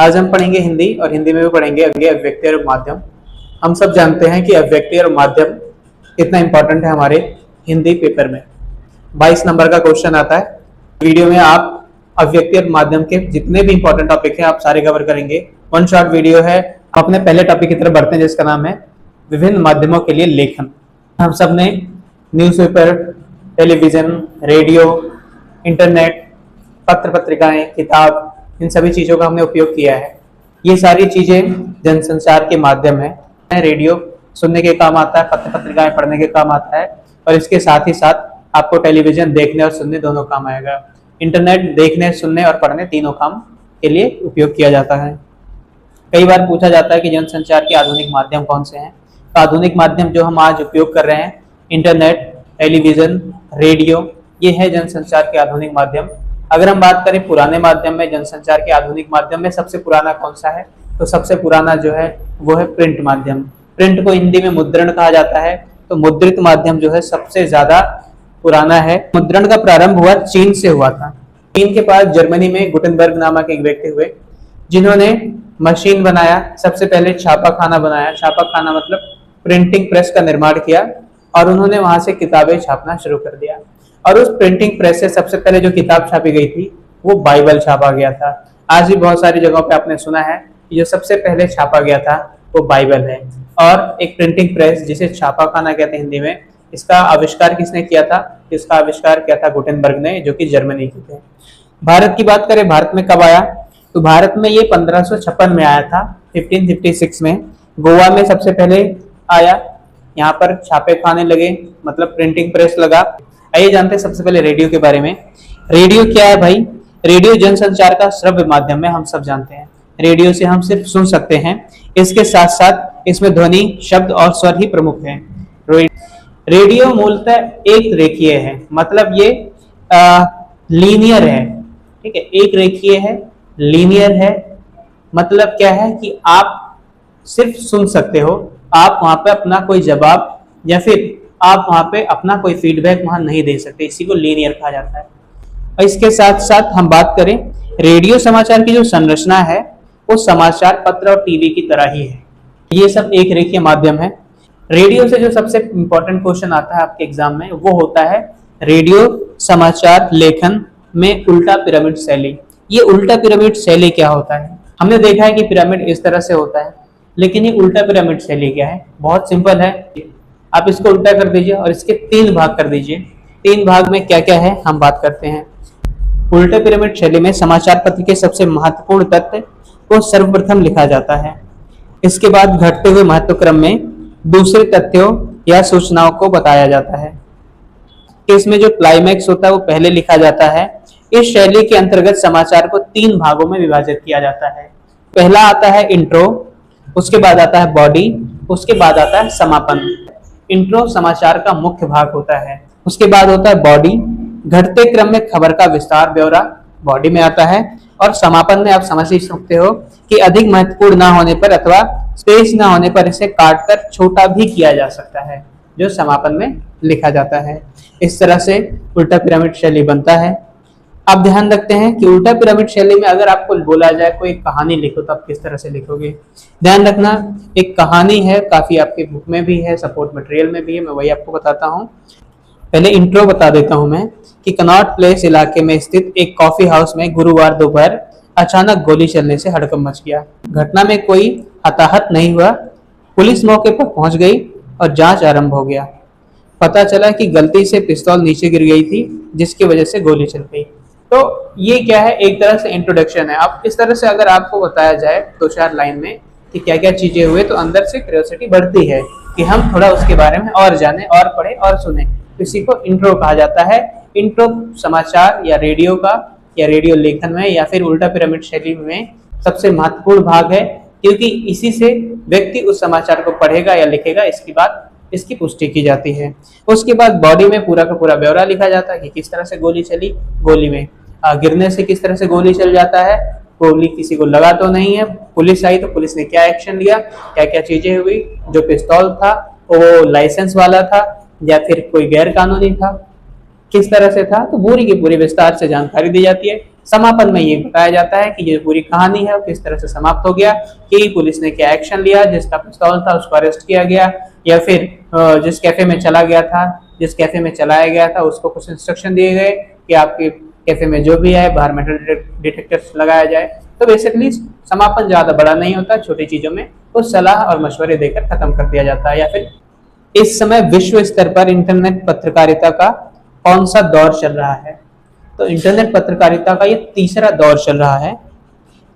आज हम पढ़ेंगे हिंदी और हिंदी में भी पढ़ेंगे अभिव्यक्ति और माध्यम। हम सब जानते हैं कि अभिव्यक्ति और माध्यम कितना इंपॉर्टेंट है हमारे हिंदी पेपर में। 22 नंबर का क्वेश्चन आता है। वीडियो में आप अभिव्यक्ति और माध्यम के जितने भी इंपॉर्टेंट टॉपिक हैं आप सारे कवर करेंगे। वन शॉट वीडियो है। अपने पहले टॉपिक की तरफ बढ़ते हैं जिसका नाम है विभिन्न माध्यमों के लिए लेखन। हम सब ने न्यूज़पेपर, टेलीविजन, रेडियो, इंटरनेट, पत्र पत्रिकाएं, किताब, इन सभी चीजों का हमने उपयोग किया है। ये सारी चीजें जनसंचार के माध्यम है। रेडियो सुनने के काम आता है, पत्र पत्रिकाएं पढ़ने के काम आता है, और इसके साथ ही साथ आपको टेलीविजन देखने और सुनने दोनों काम आएगा। इंटरनेट देखने, सुनने और पढ़ने तीनों काम के लिए उपयोग किया जाता है। कई बार पूछा जाता है कि जनसंचार के आधुनिक माध्यम कौन से हैं। तो आधुनिक माध्यम जो हम आज उपयोग कर रहे हैं, इंटरनेट, टेलीविजन, रेडियो, ये है जनसंचार के आधुनिक माध्यम। अगर हम बात करें पुराने माध्यम में, जनसंचार के आधुनिक माध्यम में सबसे पुराना कौन सा है, तो सबसे पुराना जो है वो है प्रिंट माध्यम। प्रिंट को हिंदी में मुद्रण कहा जाता है। तो मुद्रित माध्यम जो है सबसे ज्यादा पुराना है। मुद्रण का प्रारंभ हुआ चीन से हुआ था। चीन के पास जर्मनी में गुटेनबर्ग नामक एक व्यक्ति हुए जिन्होंने मशीन बनाया, सबसे पहले छापाखाना बनाया। छापाखाना मतलब प्रिंटिंग प्रेस का निर्माण किया, और उन्होंने वहां से किताबें छापना शुरू कर दिया। और उस प्रिंटिंग प्रेस से सबसे पहले जो किताब छापी गई थी वो बाइबल छापा गया था। आज भी बहुत सारी जगहों पे आपने सुना है कि जो सबसे पहले छापा गया था वो बाइबल है। और एक प्रिंटिंग प्रेस जिसे छापाखाना कहते हैं हिंदी में, इसका आविष्कार किसने किया था? इसका आविष्कार किया था गुटेनबर्ग ने, जो कि जर्मनी के थे। भारत की बात करें, भारत में कब आया, तो भारत में ये 1556 में आया था, 1556 में। गोवा में सबसे पहले आया। यहाँ पर छापे खाने लगे, मतलब प्रिंटिंग प्रेस लगा। आइए जानते हैं सबसे पहले रेडियो के बारे में। रेडियो क्या है भाई? रेडियो जनसंचार का श्रव्य माध्यम है, हम सब जानते हैं। रेडियो से हम सिर्फ सुन सकते हैं, इसके साथ साथ इसमें ध्वनि, शब्द और स्वर ही प्रमुख है। रेडियो मूलतः एक रेखीय है, मतलब ये लीनियर है। ठीक है, एक रेखीय है, लीनियर है। मतलब क्या है कि आप सिर्फ सुन सकते हो, आप वहां पे अपना कोई जवाब या फिर आप वहां पे अपना कोई फीडबैक वहां नहीं दे सकते। इसी को लीनियर कहा जाता है। और इसके साथ साथ हम बात करें, रेडियो समाचार की जो संरचना है वो समाचार पत्र और टीवी की तरह ही है। ये सब एक रेखीय माध्यम है। रेडियो से जो सबसे इंपॉर्टेंट क्वेश्चन आता है आपके एग्जाम में वो होता है रेडियो समाचार लेखन में उल्टा पिरामिड शैली। ये उल्टा पिरामिड शैली क्या होता है? हमने देखा है कि पिरामिड इस तरह से होता है, लेकिन ये उल्टा पिरामिड शैली क्या है? बहुत सिंपल है। आप इसको उल्टा कर दीजिए और इसके 3 भाग कर दीजिए। 3 भाग में क्या क्या है हम बात करते हैं। उल्टे पिरामिड शैली में समाचार पत्र के सबसे महत्वपूर्ण तथ्य को सर्वप्रथम लिखा जाता है। इसके बाद घटते हुए महत्व क्रम में दूसरे तथ्यों या सूचनाओं को बताया जाता है। इसमें जो क्लाइमैक्स होता है वो पहले लिखा जाता है। इस शैली के अंतर्गत समाचार को 3 भागों में विभाजित किया जाता है। पहला आता है इंट्रो, उसके बाद आता है बॉडी, उसके बाद आता है समापन। इंट्रो समाचार का मुख्य भाग होता है। उसके बाद होता है बॉडी, घटते क्रम में खबर का विस्तार ब्यौरा बॉडी में आता है। और समापन में आप समझ ही सकते हो कि अधिक महत्वपूर्ण ना होने पर अथवा स्पेस ना होने पर इसे काटकर छोटा भी किया जा सकता है, जो समापन में लिखा जाता है। इस तरह से उल्टा पिरामिड शैली बनता है। आप ध्यान रखते हैं कि उल्टा पिरामिड शैली में अगर आपको बोला जाए कोई कहानी लिखो तो आप किस तरह से लिखोगे? ध्यान रखना, एक कहानी है, काफी आपके बुक में भी है, सपोर्ट मटेरियल में भी है, मैं वही आपको बताता हूँ। पहले इंट्रो बता देता हूँ मैं कि कनॉट प्लेस इलाके में स्थित एक कॉफी हाउस में गुरुवार दोपहर अचानक गोली चलने से हड़कंप मच गया। घटना में कोई हताहत नहीं हुआ। पुलिस मौके पर पहुंच गई और जांच आरंभ हो गया। पता चला कि गलती से पिस्तौल नीचे गिर गई थी, जिसकी वजह से गोली चल गई। तो ये क्या है, एक तरह से इंट्रोडक्शन है। आप इस तरह से अगर आपको बताया जाए 2-4 लाइन में कि क्या क्या चीजें हुए, तो अंदर से क्यूरियोसिटी बढ़ती है कि हम थोड़ा उसके बारे में और जाने और पढ़े और सुने। इसी को इंट्रो कहा जाता है। इंट्रो समाचार या रेडियो का या रेडियो लेखन में या फिर उल्टा पिरामिड शैली में सबसे महत्वपूर्ण भाग है, क्योंकि इसी से व्यक्ति उस समाचार को पढ़ेगा या लिखेगा, इसकी बात इसकी पुष्टि की जाती है। उसके बाद बॉडी में पूरा का पूरा ब्यौरा लिखा जाता है कि किस तरह से गोली चली, गोली में गिरने से किस तरह से गोली चल जाता है, गोली किसी को लगा तो नहीं है, पुलिस आई तो पुलिस ने क्या एक्शन लिया, क्या क्या चीजें हुई, जो पिस्तौल था वो लाइसेंस वाला था या फिर कोई गैर कानूनी था, किस तरह से था, तो पूरी की पूरी विस्तार से जानकारी दी जाती है। समापन में ये बताया जाता है कि ये पूरी कहानी है किस तरह से समाप्त हो गया, कि पुलिस ने क्या एक्शन लिया, जिसका पिस्तौल था उसको अरेस्ट किया गया, या फिर जिस कैफे में चला गया था, जिस कैफे में चलाया गया था उसको कुछ इंस्ट्रक्शन दिए गए कि आपके कैफे में जो भी है बाहर मेटल डिटेक्टर्स लगाया जाए। तो बेसिकली समापन ज्यादा बड़ा नहीं होता, छोटी चीजों में कुछ सलाह और मशवरे देकर खत्म कर दिया जाता है। या फिर इस समय विश्व स्तर पर इंटरनेट पत्रकारिता का कौन सा दौर चल रहा है? तो इंटरनेट पत्रकारिता का ये तीसरा दौर चल रहा है,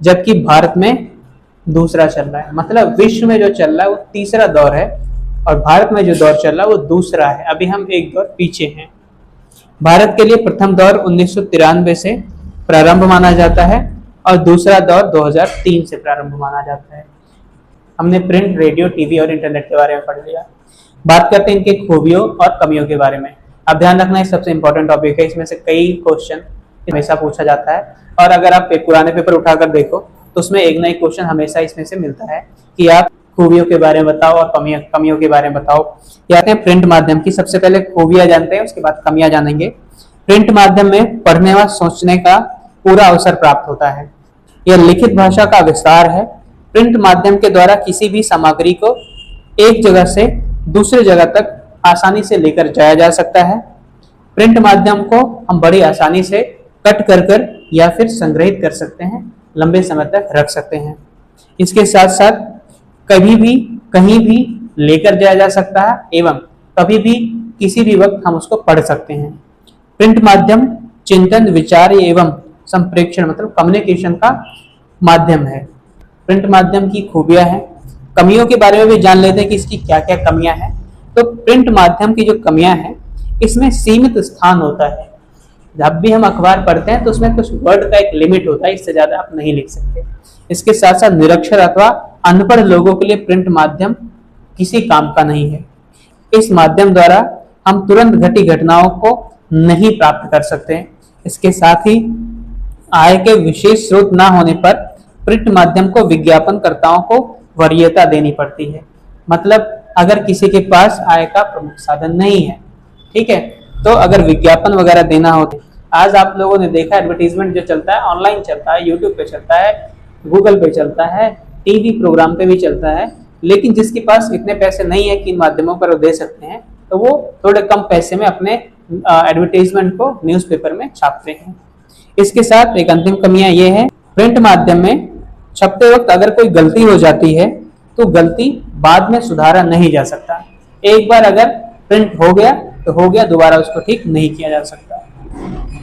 जबकि भारत में दूसरा चल रहा है। मतलब विश्व में जो चल रहा है वो तीसरा दौर है और भारत में जो दौर चल रहा है वो दूसरा है। अभी हम एक दौर पीछे हैं। भारत के लिए प्रथम दौर 1993 से प्रारंभ माना जाता है और दूसरा दौर 2003 से प्रारंभ माना जाता है। हमने प्रिंट, रेडियो, टीवी और इंटरनेट के बारे में पढ़ लिया। बात करते हैं इनके खूबियों और कमियों के बारे में। अब ध्यान रखना है सबसे इंपॉर्टेंट टॉपिक है, इसमें से कई क्वेश्चन हमेशा पूछा जाता है और अगर आप पुराने पेपर उठाकर देखो तो उसमें एक ना एक क्वेश्चन हमेशा इसमें से मिलता है कि आप खूबियों के बारे में बताओ और कमियों के बारे में बताओ। याद है प्रिंट माध्यम की, सबसे पहले खूबियां जानते हैं उसके बाद कमियां जानेंगे। प्रिंट माध्यम में पढ़ने व सोचने का पूरा अवसर प्राप्त होता है। यह लिखित भाषा का विस्तार है। प्रिंट माध्यम के द्वारा किसी भी सामग्री को एक जगह से दूसरी जगह तक आसानी से लेकर जाया जा सकता है। प्रिंट माध्यम को हम बड़ी आसानी से कट कर या फिर संग्रहित कर सकते हैं, लंबे समय तक रख सकते हैं। इसके साथ साथ कभी भी कहीं भी लेकर जाया जा सकता है एवं कभी भी किसी भी वक्त हम उसको पढ़ सकते हैं। प्रिंट माध्यम चिंतन, विचार एवं संप्रेषण मतलब कम्युनिकेशन का माध्यम है। प्रिंट माध्यम की खूबियां हैं। कमियों के बारे में भी जान लेते हैं कि इसकी क्या क्या कमियां हैं। तो प्रिंट माध्यम की जो कमियां हैं, इसमें सीमित स्थान होता है। जब भी हम अखबार पढ़ते हैं तो उसमें कुछ वर्ड का एक लिमिट होता है, इससे ज्यादा आप नहीं लिख सकते। इसके साथ साथ निरक्षर अथवा अनपढ़ लोगों के लिए प्रिंट माध्यम किसी काम का नहीं है। इस माध्यम द्वारा हम तुरंत घटी घटनाओं को नहीं प्राप्त कर सकते। इसके साथ ही आय के विशेष स्रोत न होने पर प्रिंट माध्यम को विज्ञापनकर्ताओं को वरीयता देनी पड़ती है। मतलब अगर किसी के पास आय का प्रमुख साधन नहीं है, ठीक है, तो अगर विज्ञापन वगैरह देना हो, आज आप लोगों ने देखा एडवर्टीजमेंट जो चलता है ऑनलाइन चलता है, यूट्यूब पे चलता है, गूगल पे चलता है, टीवी प्रोग्राम पे भी चलता है, लेकिन जिसके पास इतने पैसे नहीं है कि इन माध्यमों पर वो दे सकते हैं, तो वो थोड़े कम पैसे में अपने एडवर्टीजमेंट को न्यूज़पेपर में छापते हैं। इसके साथ एक अंतिम कमियां ये है, प्रिंट माध्यम में छपते वक्त अगर कोई गलती हो जाती है तो गलती बाद में सुधारा नहीं जा सकता। एक बार अगर प्रिंट हो गया तो हो गया, दोबारा उसको ठीक नहीं किया जा सकता।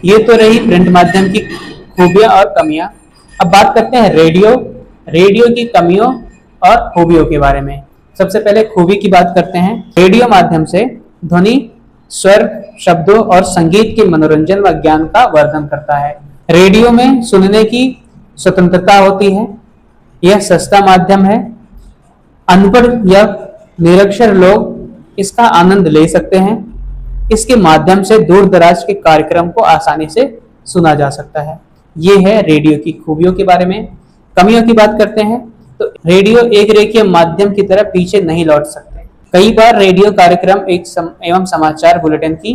ये तो रही प्रिंट माध्यम की खूबियां और कमियां। अब बात करते हैं रेडियो की कमियों और खूबियों के बारे में। सबसे पहले खूबी की बात करते हैं। रेडियो माध्यम से ध्वनि, स्वर, शब्दों और संगीत के मनोरंजन व ज्ञान का वर्धन करता है। रेडियो में सुनने की स्वतंत्रता होती है। यह सस्ता माध्यम है। अनपढ़ या निरक्षर लोग इसका आनंद ले सकते हैं। इसके माध्यम से दूर दराज के कार्यक्रम को आसानी से सुना जा सकता है। ये है रेडियो की खूबियों के बारे में। कमियों की बात करते हैं तो रेडियो एक रेखीय माध्यम की तरह पीछे नहीं लौट सकते। कई बार रेडियो कार्यक्रम एवं समाचार बुलेटिन की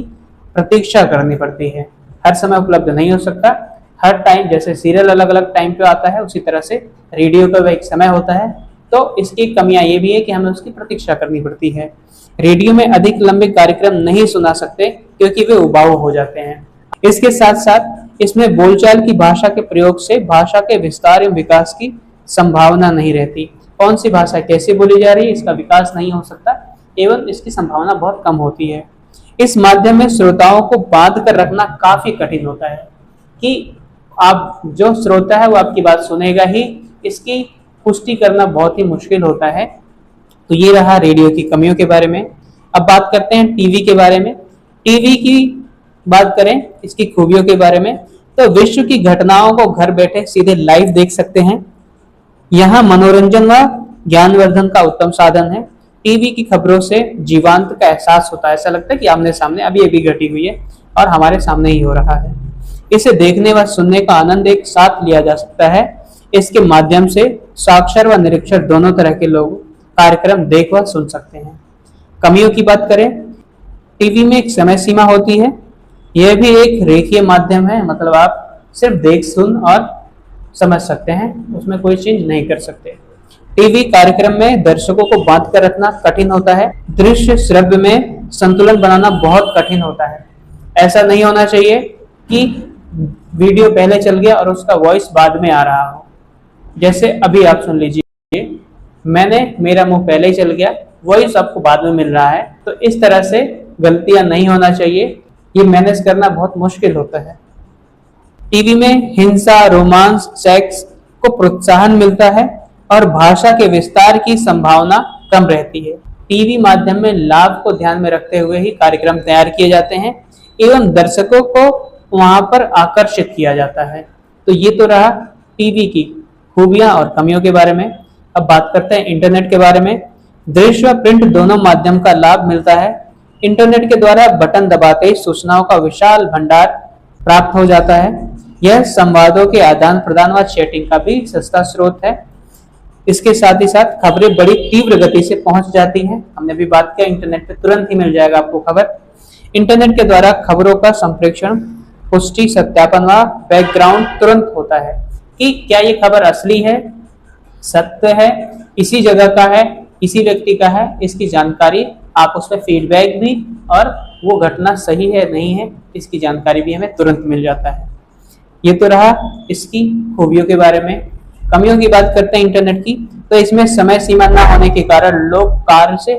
प्रतीक्षा करनी पड़ती है। हर समय उपलब्ध नहीं हो सकता। हर टाइम जैसे सीरियल अलग अलग टाइम पे आता है, उसी तरह से रेडियो का एक समय होता है। तो इसकी कमियां ये भी है कि हमें उसकी प्रतीक्षा करनी पड़ती है। रेडियो में अधिक लंबे कार्यक्रम नहीं सुना सकते क्योंकि वे उबाऊ हो जाते हैं। इसके साथ साथ इसमें बोलचाल की भाषा के प्रयोग से भाषा के विस्तार एवं विकास की संभावना नहीं रहती। कौन सी भाषा कैसे बोली जा रही है, इसका विकास नहीं हो सकता एवं इसकी संभावना बहुत कम होती है। इस माध्यम में श्रोताओं को बांध कर रखना काफी कठिन होता है कि आप जो श्रोता है वो आपकी बात सुनेगा ही, इसकी पुष्टि करना बहुत ही मुश्किल होता है। तो ये रहा रेडियो की कमियों के बारे में। अब बात करते हैं टीवी के बारे में। टीवी की बात करें इसकी खूबियों के बारे में तो विश्व की घटनाओं को घर बैठे सीधे लाइव देख सकते हैं। यहाँ मनोरंजन व ज्ञानवर्धन का उत्तम साधन है। टीवी की खबरों से जीवांत का एहसास होता है। ऐसा लगता है कि आमने सामने अभी अभी घटी हुई है और हमारे सामने ही हो रहा है। इसे देखने व सुनने का आनंद एक साथ लिया जा सकता है। इसके माध्यम से साक्षर व निरक्षर दोनों तरह के लोग कार्यक्रम देख व सुन सकते हैं। कमियों की बात करें, टीवी में एक समय सीमा होती है। यह भी एक रेखीय माध्यम है, मतलब आप सिर्फ देख सुन और समझ सकते हैं, उसमें कोई चेंज नहीं कर सकते। टीवी कार्यक्रम में दर्शकों को बांध कर रखना कठिन होता है। दृश्य श्रव्य में संतुलन बनाना बहुत कठिन होता है। ऐसा नहीं होना चाहिए कि वीडियो पहले चल गया और उसका वॉइस बाद में आ रहा हो। जैसे अभी आप सुन लीजिए, मेरा मुंह पहले ही चल गया, वॉइस आपको बाद में मिल रहा है। तो इस तरह से गलतियां नहीं होना चाहिए, ये मैनेज करना बहुत मुश्किल होता है। टीवी में हिंसा, रोमांस, सेक्स को प्रोत्साहन मिलता है और भाषा के विस्तार की संभावना कम रहती है। टीवी माध्यम में लाभ को ध्यान में रखते हुए ही कार्यक्रम तैयार किए जाते हैं एवं दर्शकों को वहां पर आकर्षित किया जाता है। तो ये तो रहा टीवी की खूबियां और कमियों के बारे में। अब बात करते हैं इंटरनेट के बारे में। दृश्य व प्रिंट दोनों माध्यम का लाभ मिलता है। इंटरनेट के द्वारा बटन दबाते ही सूचनाओं का विशाल भंडार प्राप्त हो जाता है। यह संवादों के आदान प्रदान व चैटिंग का भी सस्ता स्रोत है। इसके साथ ही साथ खबरें बड़ी तीव्र गति से पहुंच जाती हैं। हमने भी बात किया, इंटरनेट पे तुरंत ही मिल जाएगा आपको खबर। इंटरनेट के द्वारा खबरों का संप्रेषण, पुष्टि, सत्यापन व बैकग्राउंड तुरंत होता है कि क्या ये खबर असली है, सत्य है, इसी जगह का है, इसी व्यक्ति का है। इसकी जानकारी आप उसमें फीडबैक भी, और वो घटना सही है नहीं है, इसकी जानकारी भी हमें तुरंत मिल जाता है। ये तो रहा इसकी खूबियों के बारे में। कमियों की बात करते हैं इंटरनेट की, तो इसमें समय सीमा न होने के कारण लोग कार्य से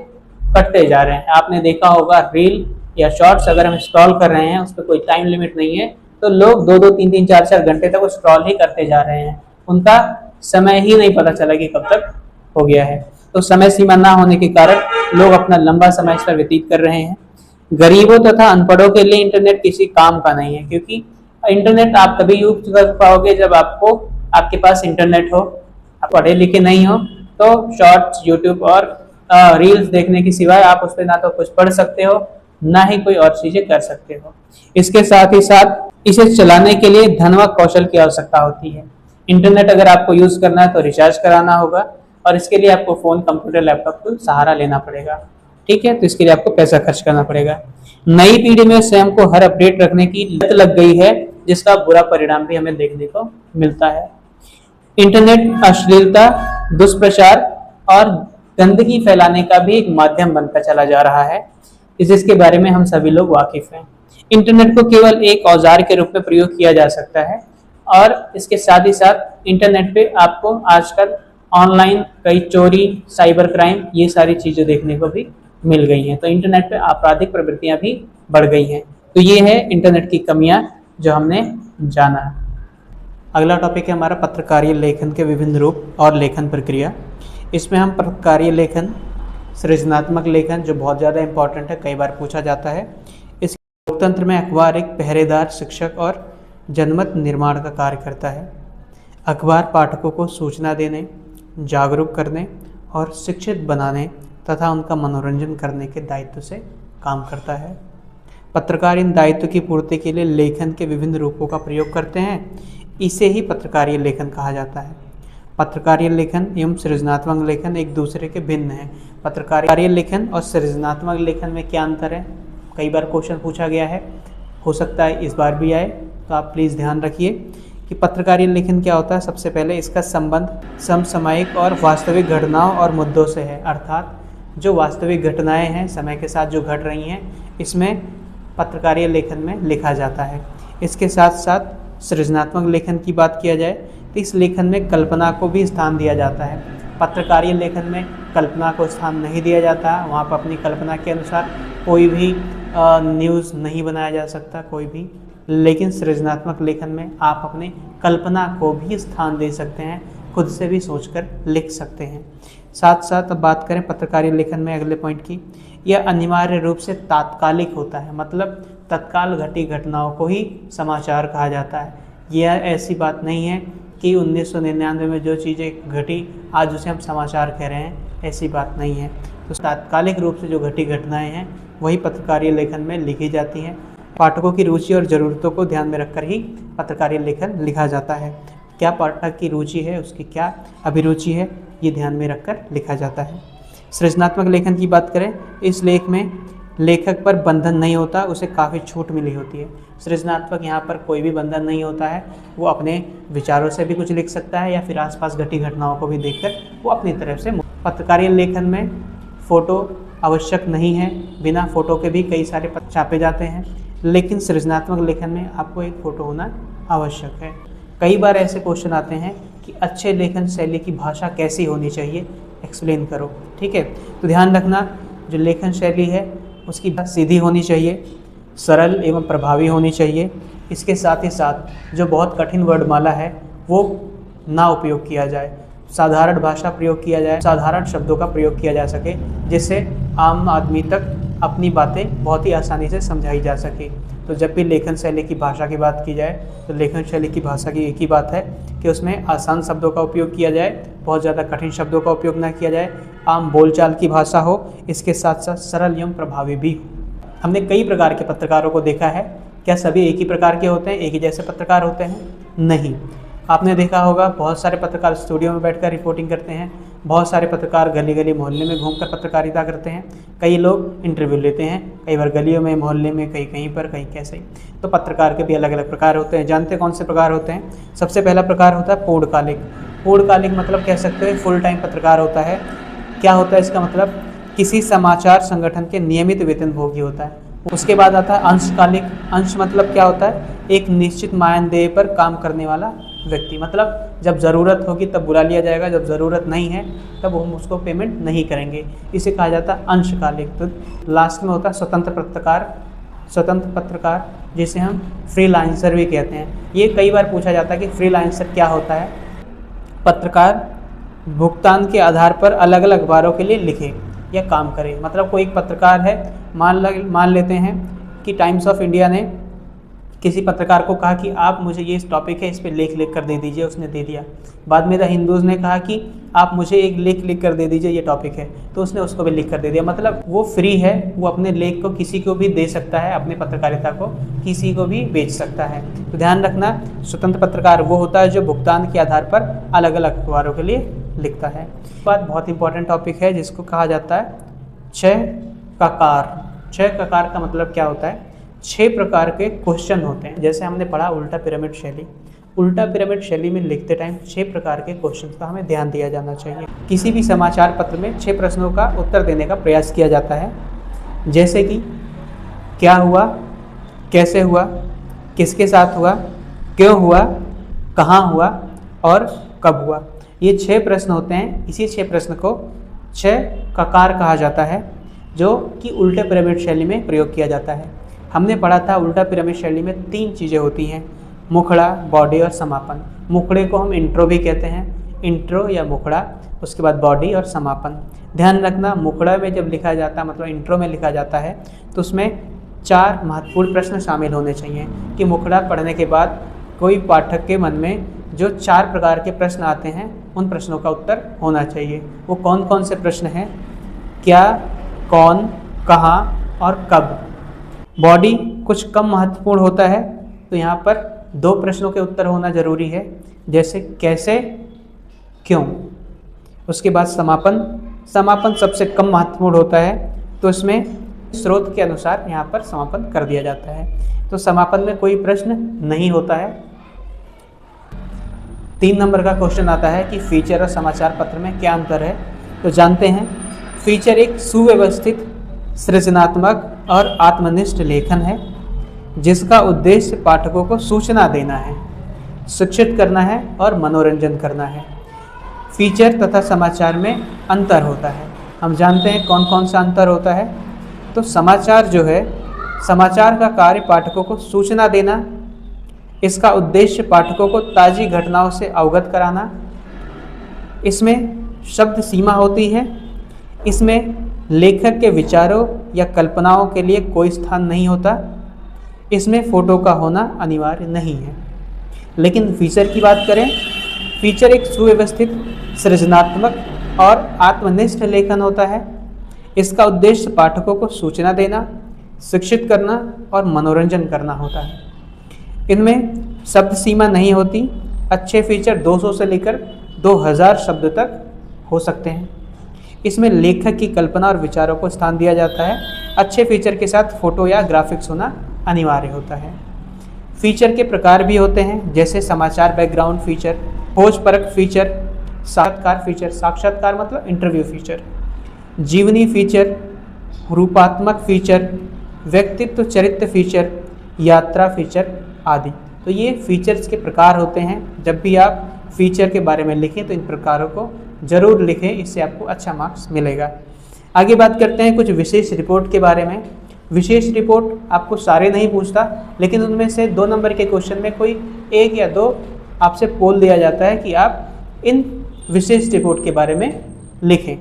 कटते जा रहे हैं। आपने देखा होगा, रील या शॉर्ट्स अगर हम स्क्रॉल कर रहे हैं, उस पर कोई टाइम लिमिट नहीं है, तो लोग 2-2, 3-3, 4-4 घंटे तक स्क्रॉल ही करते जा रहे हैं। उनका समय ही नहीं पता चला कि कब तक हो गया है। तो समय सीमा ना होने के कारण लोग अपना लंबा समय इस पर व्यतीत कर रहे हैं। गरीबों तथा अनपढ़ों के लिए इंटरनेट किसी काम का नहीं है, क्योंकि इंटरनेट आप तभी यूज कर पाओगे जब आपके पास इंटरनेट हो। आप पढ़े लिखे नहीं हो तो शॉर्ट्स, यूट्यूब और रील्स देखने के सिवाय आप उस पर ना तो कुछ पढ़ सकते हो, ना ही कोई और चीजें कर सकते हो। इसके साथ ही साथ इसे चलाने के लिए धन व कौशल की आवश्यकता होती है। इंटरनेट अगर आपको यूज करना है तो रिचार्ज कराना होगा, और इसके लिए आपको फोन, कंप्यूटर, लैपटॉप को सहारा लेना पड़ेगा। ठीक है, तो इसके लिए आपको पैसा खर्च करना पड़ेगा। नई पीढ़ी में स्वयं को हर अपडेट रखने की लत लग गई है, जिसका बुरा परिणाम भी हमें देखने को मिलता है। इंटरनेट अश्लीलता, दुष्प्रचार और गंदगी फैलाने का भी एक माध्यम बनकर चला जा रहा है, जिसके बारे में हम सभी लोग वाकिफ हैं। इंटरनेट को केवल एक औजार के रूप में प्रयोग किया जा सकता है, और इसके साथ ही साथ इंटरनेट पे आपको आजकल ऑनलाइन कई चोरी, साइबर क्राइम, ये सारी चीजें देखने को भी मिल गई हैं। तो इंटरनेट पे आपराधिक प्रवृत्तियां भी बढ़ गई हैं। तो ये है इंटरनेट की कमियां जो हमने जाना है। अगला टॉपिक है हमारा पत्रकारीय लेखन के विभिन्न रूप और लेखन प्रक्रिया। इसमें हम पत्रकारीय लेखन, सृजनात्मक लेखन, जो बहुत ज़्यादा इंपॉर्टेंट है, कई बार पूछा जाता है। इस लोकतंत्र में अखबार एक पहरेदार, शिक्षक और जनमत निर्माण का कार्य करता है। अखबार पाठकों को सूचना देने, जागरूक करने और शिक्षित बनाने तथा उनका मनोरंजन करने के दायित्व से काम करता है। पत्रकार इन दायित्व की पूर्ति के लिए लेखन के विभिन्न रूपों का प्रयोग करते हैं। इसे ही पत्रकारीय लेखन कहा जाता है। पत्रकारीय लेखन एवं सृजनात्मक लेखन एक दूसरे के भिन्न हैं। पत्रकारीय लेखन और सृजनात्मक लेखन में क्या अंतर है, कई बार क्वेश्चन पूछा गया है, हो सकता है इस बार भी आए, तो आप प्लीज़ ध्यान रखिए कि पत्रकारीय लेखन क्या होता है। सबसे पहले इसका संबंध समसामयिक और वास्तविक घटनाओं और मुद्दों से है, अर्थात जो वास्तविक घटनाएं हैं, समय के साथ जो घट रही हैं, इसमें पत्रकारीय लेखन में लिखा जाता है। इसके साथ साथ सृजनात्मक लेखन की बात किया जाए तो इस लेखन में कल्पना को भी स्थान दिया जाता है। पत्रकारीय लेखन में कल्पना को स्थान नहीं दिया जाता है, वहाँ पर अपनी कल्पना के अनुसार कोई भी न्यूज़ नहीं बनाया जा सकता, कोई भी। लेकिन सृजनात्मक लेखन में आप अपने कल्पना को भी स्थान दे सकते हैं, खुद से भी सोचकर लिख सकते हैं। साथ साथ अब बात करें पत्रकारीय लेखन में अगले पॉइंट की, यह अनिवार्य रूप से तात्कालिक होता है, मतलब तत्काल घटी घटनाओं को ही समाचार कहा जाता है। यह ऐसी बात नहीं है कि 1999 में जो चीज़ें घटी आज उसे हम समाचार कह रहे हैं, ऐसी बात नहीं है। तो तात्कालिक रूप से जो घटी घटनाएं हैं वही पत्रकारीय लेखन में लिखी जाती हैं। पाठकों की रुचि और ज़रूरतों को ध्यान में रखकर ही पत्रकारीय लेखन लिखा जाता है। क्या पाठक की रुचि है, उसकी क्या अभिरुचि है, ये ध्यान में रखकर लिखा जाता है। सृजनात्मक लेखन की बात करें, इस लेख में लेखक पर बंधन नहीं होता, उसे काफ़ी छूट मिली होती है। सृजनात्मक यहाँ पर कोई भी बंधन नहीं होता है, वो अपने विचारों से भी कुछ लिख सकता है या फिर आसपास घटी घटनाओं को भी देखकर वो अपनी तरफ से। पत्रकारीय लेखन में फ़ोटो आवश्यक नहीं है, बिना फ़ोटो के भी कई सारे पत्र छापे जाते हैं, लेकिन सृजनात्मक लेखन में आपको एक फ़ोटो होना आवश्यक है। कई बार ऐसे क्वेश्चन आते हैं कि अच्छे लेखन शैली की भाषा कैसी होनी चाहिए, एक्सप्लेन करो। ठीक है, तो ध्यान रखना जो लेखन शैली है उसकी बात सीधी होनी चाहिए, सरल एवं प्रभावी होनी चाहिए। इसके साथ ही साथ जो बहुत कठिन वर्णमाला है वो ना उपयोग किया जाए, साधारण भाषा प्रयोग किया जाए, साधारण शब्दों का प्रयोग किया जा सके, जिससे आम आदमी तक अपनी बातें बहुत ही आसानी से समझाई जा सके। तो जब भी लेखन शैली की भाषा की बात की जाए तो लेखन शैली की भाषा की एक ही बात है कि उसमें आसान शब्दों का उपयोग किया जाए, बहुत ज़्यादा कठिन शब्दों का उपयोग ना किया जाए, आम बोलचाल की भाषा हो, इसके साथ साथ सरल एवं प्रभावी भी हो। हमने कई प्रकार के पत्रकारों को देखा है। क्या सभी एक ही प्रकार के होते हैं, एक ही जैसे पत्रकार होते हैं? नहीं। आपने देखा होगा बहुत सारे पत्रकार स्टूडियो में बैठकर रिपोर्टिंग करते हैं, बहुत सारे पत्रकार गली गली मोहल्ले में घूमकर पत्रकारिता करते हैं, कई लोग इंटरव्यू लेते हैं, कई बार गलियों में मोहल्ले में, कहीं कहीं पर, कहीं कैसे। तो पत्रकार के भी अलग अलग प्रकार होते हैं। जानते कौन से प्रकार होते हैं? सबसे पहला प्रकार होता है पूर्णकालिक। पूर्णकालिक मतलब कह सकते हैं फुल टाइम पत्रकार होता है। क्या होता है इसका मतलब? किसी समाचार संगठन के नियमित वेतनभोगी होता है। उसके बाद आता है अंशकालिक। अंश मतलब क्या होता है? एक निश्चित मानदेय पर काम करने वाला व्यक्ति, मतलब जब ज़रूरत होगी तब बुला लिया जाएगा, जब ज़रूरत नहीं है तब हम उसको पेमेंट नहीं करेंगे, इसे कहा जाता है अंशकालिक। तो लास्ट में होता है स्वतंत्र पत्रकार। स्वतंत्र पत्रकार जिसे हम फ्रीलांसर भी कहते हैं। ये कई बार पूछा जाता है कि फ्रीलांसर क्या होता है? पत्रकार भुगतान के आधार पर अलग अलग अखबारों के लिए लिखे या काम करे। मतलब कोई एक पत्रकार है, मान लेते हैं कि टाइम्स ऑफ इंडिया ने किसी पत्रकार को कहा कि आप मुझे ये टॉपिक है, इस पे लेख लिख कर दे दीजिए, उसने दे दिया। बाद में द हिंदूज़ ने कहा कि आप मुझे एक लेख लिख कर दे दीजिए, ये टॉपिक है, तो उसने उसको भी लिख कर दे दिया। मतलब वो फ्री है, वो अपने लेख को किसी को भी दे सकता है, अपने पत्रकारिता को किसी को भी बेच सकता है। तो ध्यान रखना, स्वतंत्र पत्रकार वो होता है जो भुगतान के आधार पर अलग अलग अखबारों के लिए लिखता है। बात बहुत इंपॉर्टेंट टॉपिक है जिसको कहा जाता है छह ककार। छह ककार का मतलब क्या होता है? 6 प्रकार के क्वेश्चन होते हैं। जैसे हमने पढ़ा उल्टा पिरामिड शैली, उल्टा पिरामिड शैली में लिखते टाइम 6 प्रकार के क्वेश्चन का हमें ध्यान दिया जाना चाहिए। किसी भी समाचार पत्र में 6 प्रश्नों का उत्तर देने का प्रयास किया जाता है, जैसे कि क्या हुआ, कैसे हुआ, किसके साथ हुआ, क्यों हुआ, कहाँ हुआ और कब हुआ। ये 6 प्रश्न होते हैं। इसी 6 प्रश्न को 6 ककार कहा जाता है, जो कि उल्टे पिरामिड शैली में प्रयोग किया जाता है। हमने पढ़ा था उल्टा पिरामिड शैली में 3 चीज़ें होती हैं, मुखड़ा, बॉडी और समापन। मुखड़े को हम इंट्रो भी कहते हैं, इंट्रो या मुखड़ा, उसके बाद बॉडी और समापन। ध्यान रखना, मुखड़ा में जब लिखा जाता है, मतलब इंट्रो में लिखा जाता है, तो उसमें 4 महत्वपूर्ण प्रश्न शामिल होने चाहिए कि मुखड़ा पढ़ने के बाद कोई पाठक के मन में जो 4 प्रकार के प्रश्न आते हैं, उन प्रश्नों का उत्तर होना चाहिए। वो कौन कौन से प्रश्न हैं? क्या, कौन, कहाँ और कब। बॉडी कुछ कम महत्वपूर्ण होता है, तो यहाँ पर 2 प्रश्नों के उत्तर होना जरूरी है, जैसे कैसे, क्यों। उसके बाद समापन। समापन सबसे कम महत्वपूर्ण होता है, तो इसमें स्रोत के अनुसार यहाँ पर समापन कर दिया जाता है। तो समापन में कोई प्रश्न नहीं होता है। 3 नंबर का क्वेश्चन आता है कि फीचर और समाचार पत्र में क्या अंतर है। तो जानते हैं, फीचर एक सुव्यवस्थित, सृजनात्मक और आत्मनिष्ठ लेखन है, जिसका उद्देश्य पाठकों को सूचना देना है, शिक्षित करना है और मनोरंजन करना है। फीचर तथा समाचार में अंतर होता है। हम जानते हैं कौन कौन सा अंतर होता है। तो समाचार जो है, समाचार का कार्य पाठकों को सूचना देना, इसका उद्देश्य पाठकों को ताज़ी घटनाओं से अवगत कराना। इसमें शब्द सीमा होती है, इसमें लेखक के विचारों या कल्पनाओं के लिए कोई स्थान नहीं होता, इसमें फ़ोटो का होना अनिवार्य नहीं है। लेकिन फीचर की बात करें, फीचर एक सुव्यवस्थित, सृजनात्मक और आत्मनिष्ठ लेखन होता है। इसका उद्देश्य पाठकों को सूचना देना, शिक्षित करना और मनोरंजन करना होता है। इनमें शब्द सीमा नहीं होती। अच्छे फीचर 200 से लेकर 2000 शब्द तक हो सकते हैं। इसमें लेखक की कल्पना और विचारों को स्थान दिया जाता है। अच्छे फीचर के साथ फोटो या ग्राफिक्स होना अनिवार्य होता है। फीचर के प्रकार भी होते हैं, जैसे समाचार बैकग्राउंड फीचर, खोजपरक फीचर, साक्षात्कार फीचर, साक्षात्कार मतलब इंटरव्यू फीचर, जीवनी फीचर, रूपात्मक फीचर, व्यक्तित्व चरित्र फीचर, यात्रा फीचर आदि। तो ये फीचर्स के प्रकार होते हैं। जब भी आप फीचर के बारे में लिखें तो इन प्रकारों को जरूर लिखें, इससे आपको अच्छा मार्क्स मिलेगा। आगे बात करते हैं कुछ विशेष रिपोर्ट के बारे में। विशेष रिपोर्ट आपको सारे नहीं पूछता, लेकिन उनमें से 2 नंबर के क्वेश्चन में कोई 1 या 2 आपसे बोल दिया जाता है कि आप इन विशेष रिपोर्ट के बारे में लिखें।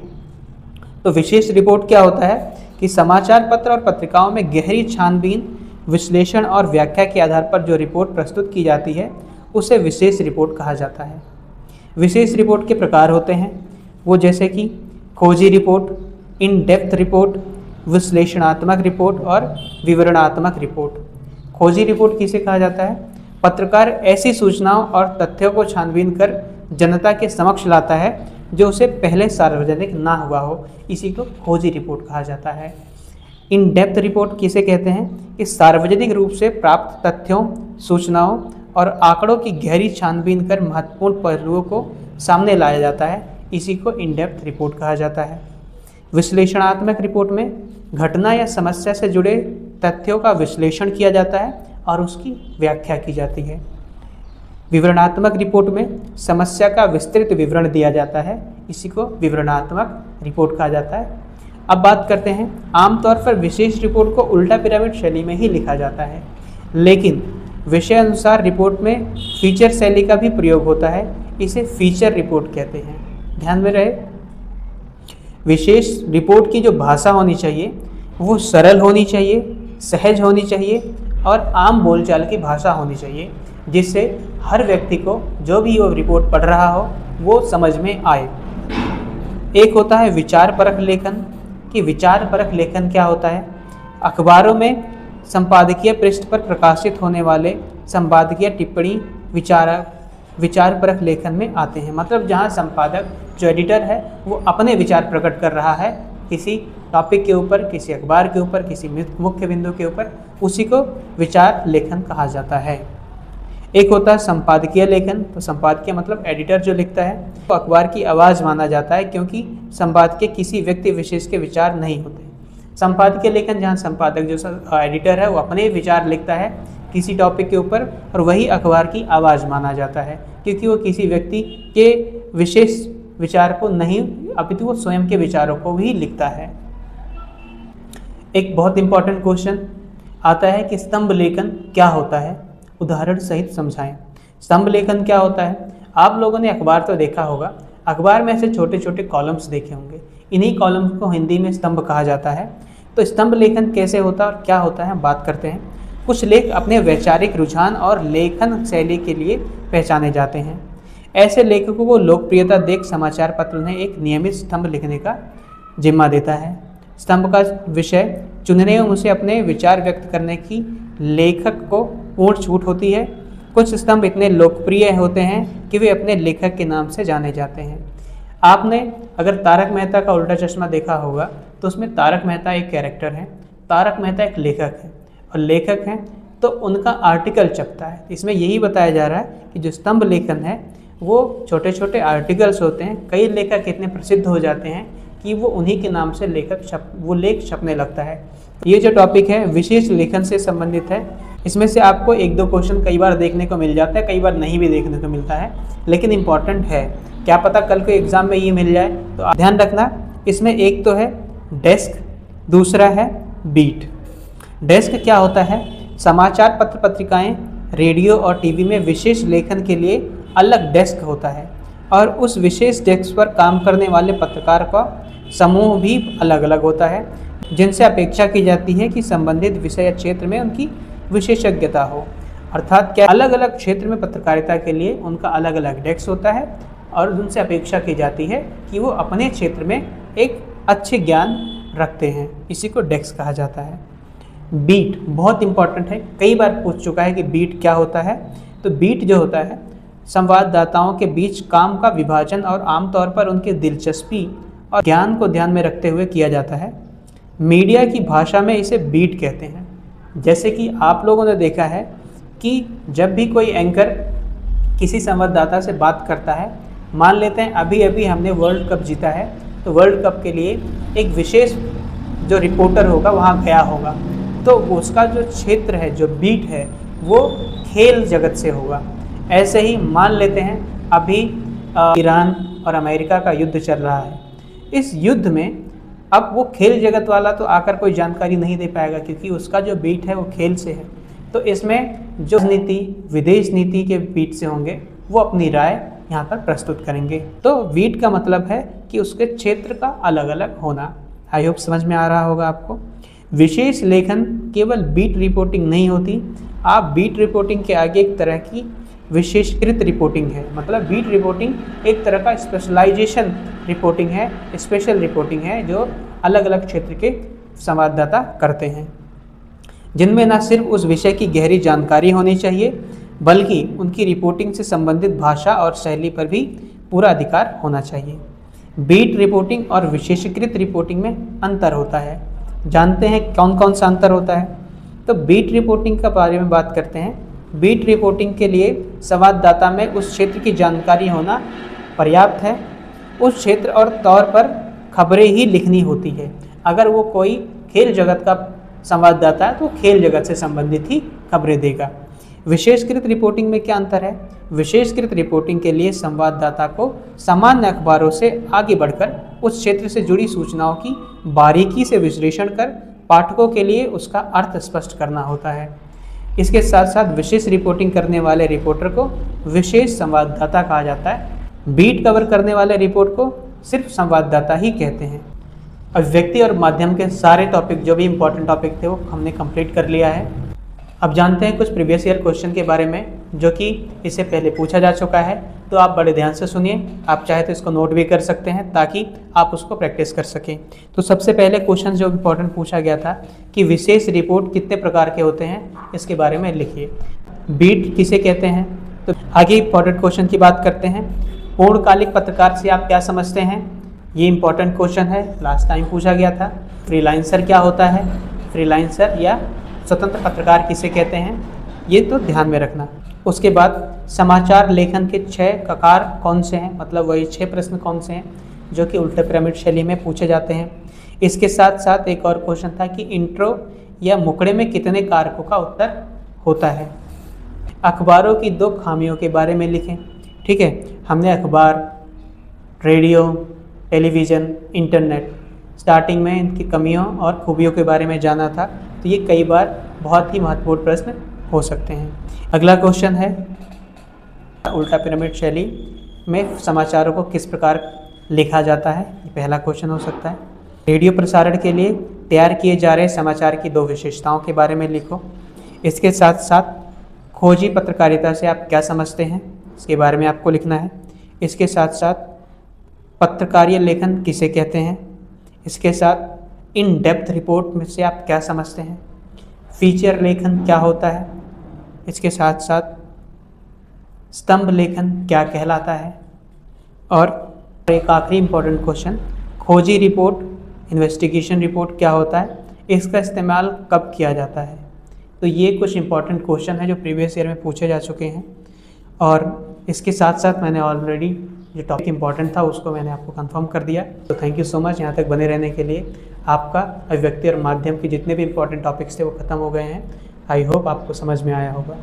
तो विशेष रिपोर्ट क्या होता है कि समाचार पत्र और पत्रिकाओं में गहरी छानबीन, विश्लेषण और व्याख्या के आधार पर जो रिपोर्ट प्रस्तुत की जाती है उसे विशेष रिपोर्ट कहा जाता है। विशेष रिपोर्ट के प्रकार होते हैं वो जैसे कि खोजी रिपोर्ट, इन डेप्थ रिपोर्ट, विश्लेषणात्मक रिपोर्ट और विवरणात्मक रिपोर्ट। खोजी रिपोर्ट किसे कहा जाता है? पत्रकार ऐसी सूचनाओं और तथ्यों को छानबीन कर जनता के समक्ष लाता है जो उसे पहले सार्वजनिक ना हुआ हो, इसी को खोजी रिपोर्ट कहा जाता है। इन डेप्थ रिपोर्ट किसे कहते हैं? कि सार्वजनिक रूप से प्राप्त तथ्यों, सूचनाओं और आंकड़ों की गहरी छानबीन कर महत्वपूर्ण पहलुओं को सामने लाया जाता है, इसी को इन डेप्थ रिपोर्ट कहा जाता है। विश्लेषणात्मक रिपोर्ट में घटना या समस्या से जुड़े तथ्यों का विश्लेषण किया जाता है और उसकी व्याख्या की जाती है। विवरणात्मक रिपोर्ट में समस्या का विस्तृत विवरण दिया जाता है, इसी को विवरणात्मक रिपोर्ट कहा जाता है। अब बात करते हैं, आमतौर पर विशेष रिपोर्ट को उल्टा पिरामिड शैली में ही लिखा जाता है, लेकिन विषय अनुसार रिपोर्ट में फीचर शैली का भी प्रयोग होता है, इसे फीचर रिपोर्ट कहते हैं। ध्यान में रहे, विशेष रिपोर्ट की जो भाषा होनी चाहिए वो सरल होनी चाहिए, सहज होनी चाहिए और आम बोलचाल की भाषा होनी चाहिए, जिससे हर व्यक्ति को जो भी वो रिपोर्ट पढ़ रहा हो वो समझ में आए। एक होता है विचार परक लेखन। कि विचार परक लेखन क्या होता है? अखबारों में संपादकीय पृष्ठ पर प्रकाशित होने वाले संपादकीय टिप्पणी विचार परक लेखन में आते हैं। मतलब जहां संपादक जो एडिटर है वो अपने विचार प्रकट कर रहा है किसी टॉपिक के ऊपर, किसी अखबार के ऊपर, किसी मुख्य बिंदु के ऊपर, उसी को विचार लेखन कहा जाता है। एक होता है संपादकीय लेखन। तो संपादकीय मतलब एडिटर जो लिखता है वो अखबार की आवाज़ माना जाता है, क्योंकि संपादकीय किसी व्यक्ति विशेष के विचार नहीं होते। संपादकीय लेखन जहाँ संपादक जो एडिटर है वो अपने विचार लिखता है किसी टॉपिक के ऊपर और वही अखबार की आवाज़ माना जाता है, क्योंकि वो किसी व्यक्ति के विशेष विचार को नहीं अपितु वो स्वयं के विचारों को भी लिखता है। एक बहुत इंपॉर्टेंट क्वेश्चन आता है कि स्तंभ लेखन क्या होता है? उदाहरण सहित समझाएं। स्तंभ लेखन क्या होता है? आप लोगों ने अखबार तो देखा होगा, अखबार में ऐसे छोटे छोटे कॉलम्स देखे होंगे, इन्हीं कॉलम्स को हिंदी में स्तंभ कहा जाता है। तो स्तंभ लेखन कैसे होता है और क्या होता है बात करते हैं। कुछ लेख अपने वैचारिक रुझान और लेखन शैली के लिए पहचाने जाते हैं। ऐसे लेखकों को लोकप्रियता देख समाचार पत्र उन्हें एक नियमित स्तंभ लिखने का जिम्मा देता है। स्तंभ का विषय चुनने एवं उसे अपने विचार व्यक्त करने की लेखक को पूर्ण छूट होती है। कुछ स्तंभ इतने लोकप्रिय होते हैं कि वे अपने लेखक के नाम से जाने जाते हैं। आपने अगर तारक मेहता का उल्टा चश्मा देखा होगा तो उसमें तारक मेहता एक कैरेक्टर है, तारक मेहता एक लेखक है और लेखक हैं तो उनका आर्टिकल छपता है। इसमें यही बताया जा रहा है कि जो स्तंभ लेखन है वो छोटे छोटे आर्टिकल्स होते हैं। कई लेखक इतने प्रसिद्ध हो जाते हैं कि वो उन्हीं के नाम से लेख छपने लगता है। ये जो टॉपिक है विशेष लेखन से संबंधित है। इसमें से आपको 1-2 क्वेश्चन कई बार देखने को मिल जाता है, कई बार नहीं भी देखने को मिलता है, लेकिन इम्पॉर्टेंट है। क्या पता कल को एग्ज़ाम में ये मिल जाए, तो आप ध्यान रखना। इसमें एक तो है डेस्क, दूसरा है बीट। डेस्क क्या होता है? समाचार पत्र पत्रिकाएं, रेडियो और टीवी में विशेष लेखन के लिए अलग डेस्क होता है और उस विशेष डेस्क पर काम करने वाले पत्रकार का समूह भी अलग अलग होता है, जिनसे अपेक्षा की जाती है कि संबंधित विषय या क्षेत्र में उनकी विशेषज्ञता हो। अर्थात क्या अलग अलग क्षेत्र में पत्रकारिता के लिए उनका अलग अलग डेस्क होता है और उनसे अपेक्षा की जाती है कि वो अपने क्षेत्र में एक अच्छे ज्ञान रखते हैं, इसी को डेस्क कहा जाता है। बीट बहुत इंपॉर्टेंट है, कई बार पूछ चुका है कि बीट क्या होता है। तो बीट जो होता है संवाददाताओं के बीच काम का विभाजन और आमतौर पर उनकी दिलचस्पी और ज्ञान को ध्यान में रखते हुए किया जाता है। मीडिया की भाषा में इसे बीट कहते हैं। जैसे कि आप लोगों ने देखा है कि जब भी कोई एंकर किसी संवाददाता से बात करता है, मान लेते हैं अभी अभी हमने वर्ल्ड कप जीता है, तो वर्ल्ड कप के लिए एक विशेष जो रिपोर्टर होगा वहाँ गया होगा, तो उसका जो क्षेत्र है, जो बीट है, वो खेल जगत से होगा। ऐसे ही मान लेते हैं अभी ईरान और अमेरिका का युद्ध चल रहा है। इस युद्ध में अब वो खेल जगत वाला तो आकर कोई जानकारी नहीं दे पाएगा, क्योंकि उसका जो बीट है वो खेल से है। तो इसमें जो नीति विदेश नीति के बीट से होंगे वो अपनी राय यहाँ पर प्रस्तुत करेंगे। तो बीट का मतलब है कि उसके क्षेत्र का अलग अलग होना। आई होप समझ में आ रहा होगा आपको। विशेष लेखन केवल बीट रिपोर्टिंग नहीं होती। आप बीट रिपोर्टिंग के आगे एक तरह की विशेषकृत रिपोर्टिंग है, मतलब बीट रिपोर्टिंग एक तरह का स्पेशलाइजेशन रिपोर्टिंग है, स्पेशल रिपोर्टिंग है जो अलग अलग क्षेत्र के संवाददाता करते हैं, जिनमें न सिर्फ उस विषय की गहरी जानकारी होनी चाहिए बल्कि उनकी रिपोर्टिंग से संबंधित भाषा और शैली पर भी पूरा अधिकार होना चाहिए। बीट रिपोर्टिंग और विशेषीकृत रिपोर्टिंग में अंतर होता है। जानते हैं कौन कौन सा अंतर होता है? तो बीट रिपोर्टिंग के बारे में बात करते हैं। बीट रिपोर्टिंग के लिए संवाददाता में उस क्षेत्र की जानकारी होना पर्याप्त है। उस क्षेत्र और तौर पर खबरें ही लिखनी होती है। अगर वो कोई खेल जगत का संवाददाता है तो खेल जगत से संबंधित ही खबरें देगा। विशेषकृत रिपोर्टिंग में क्या अंतर है? विशेषकृत रिपोर्टिंग के लिए संवाददाता को सामान्य अखबारों से आगे बढ़कर उस क्षेत्र से जुड़ी सूचनाओं की बारीकी से विश्लेषण कर पाठकों के लिए उसका अर्थ स्पष्ट करना होता है। इसके साथ साथ विशेष रिपोर्टिंग करने वाले रिपोर्टर को विशेष संवाददाता कहा जाता है। बीट कवर करने वाले रिपोर्ट को सिर्फ संवाददाता ही कहते हैं। अब व्यक्ति और माध्यम के सारे टॉपिक, जो भी इंपॉर्टेंट टॉपिक थे, वो हमने कंप्लीट कर लिया है। अब जानते हैं कुछ प्रीवियस ईयर क्वेश्चन के बारे में जो कि इससे पहले पूछा जा चुका है। तो आप बड़े ध्यान से सुनिए। आप चाहे तो इसको नोट भी कर सकते हैं ताकि आप उसको प्रैक्टिस कर सकें। तो सबसे पहले क्वेश्चन जो इम्पोर्टेंट पूछा गया था कि विशेष रिपोर्ट कितने प्रकार के होते हैं, इसके बारे में लिखिए। बीट किसे कहते हैं? तो आगे इंपॉर्टेंट क्वेश्चन की बात करते हैं। पूर्णकालिक पत्रकार से आप क्या समझते हैं? ये इंपॉर्टेंट क्वेश्चन है, लास्ट टाइम पूछा गया था। फ्रीलांसर क्या होता है? फ्रीलांसर या स्वतंत्र पत्रकार किसे कहते हैं? ये तो ध्यान में रखना। उसके बाद समाचार लेखन के 6 ककार कौन से हैं, मतलब वही 6 प्रश्न कौन से हैं जो कि उल्टे पिरामिड शैली में पूछे जाते हैं। इसके साथ साथ एक और क्वेश्चन था कि इंट्रो या मुकड़े में कितने कारकों का उत्तर होता है। अखबारों की 2 खामियों के बारे में लिखें। ठीक है, हमने अखबार, रेडियो, टेलीविज़न, इंटरनेट, स्टार्टिंग में इनकी कमियों और खूबियों के बारे में जाना था। तो ये कई बार बहुत ही महत्वपूर्ण प्रश्न हो सकते हैं। अगला क्वेश्चन है, उल्टा पिरामिड शैली में समाचारों को किस प्रकार लिखा जाता है? ये पहला क्वेश्चन हो सकता है। रेडियो प्रसारण के लिए तैयार किए जा रहे समाचार की 2 विशेषताओं के बारे में लिखो। इसके साथ साथ खोजी पत्रकारिता से आप क्या समझते हैं, इसके बारे में आपको लिखना है। इसके साथ साथ पत्रकारीय लेखन किसे कहते हैं? इसके साथ इन डेप्थ रिपोर्ट में से आप क्या समझते हैं? फीचर लेखन क्या होता है? इसके साथ साथ स्तंभ लेखन क्या कहलाता है? और एक आखिरी इम्पोर्टेंट क्वेश्चन, खोजी रिपोर्ट, इन्वेस्टिगेशन रिपोर्ट क्या होता है? इसका इस्तेमाल कब किया जाता है? तो ये कुछ इंपॉर्टेंट क्वेश्चन है जो प्रीवियस ईयर में पूछे जा चुके हैं। और इसके साथ साथ मैंने ऑलरेडी जो टॉपिक इंपॉर्टेंट था उसको मैंने आपको कंफर्म कर दिया। तो थैंक यू सो मच यहाँ तक बने रहने के लिए। आपका अभिव्यक्ति और माध्यम के जितने भी इंपॉर्टेंट टॉपिक्स थे वो ख़त्म हो गए हैं। आई होप आपको समझ में आया होगा।